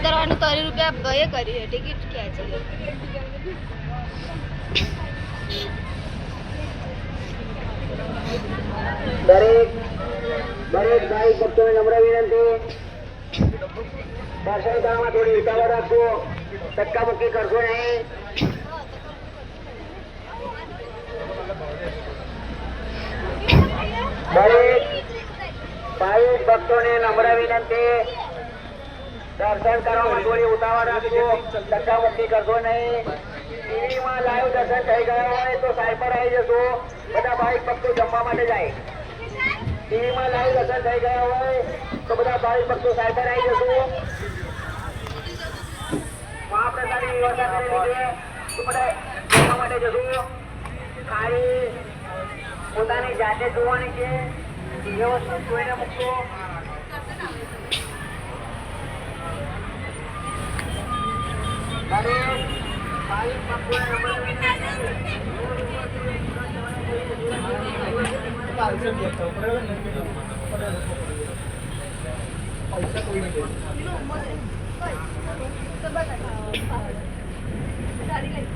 ઉતરવાનું 30 રૂપિયા એ કરી છે ટિકિટ ખેંચી દરેક ભાઈ ભક્તોને નમ્ર વિનંતી દર્શન કરવામાં થોડી ઉતાવળ રાખજો ધક્કામુક્કી કરશો નહીં દરેક ભાઈ ભક્તોને નમ્ર વિનંતી દર્શન કરવામાં થોડી ઉતાવળ રાખજો ધક્કામુક્કી કરશો નહીં ટીવીમાં લાઈવ દર્શન થઈ ગયા હોય તો સાઈડ પર આવી જશો બધા ભાઈ ભક્તો જમવા માટે જાય ટીવીમાં લાઈવ દર્શન થઈ ગયા હોય તો બધા ભાઈ ભક્તો સાઈડ પર આવી જશો મહાપ્રસાદની વ્યવસ્થા કરેલી છે તો બધા જમવા માટે જશો ખાલી પોતાની જાતે જોવાની છે વ્યવસ્થિત જોઈને મૂકશો પૈસા કોઈ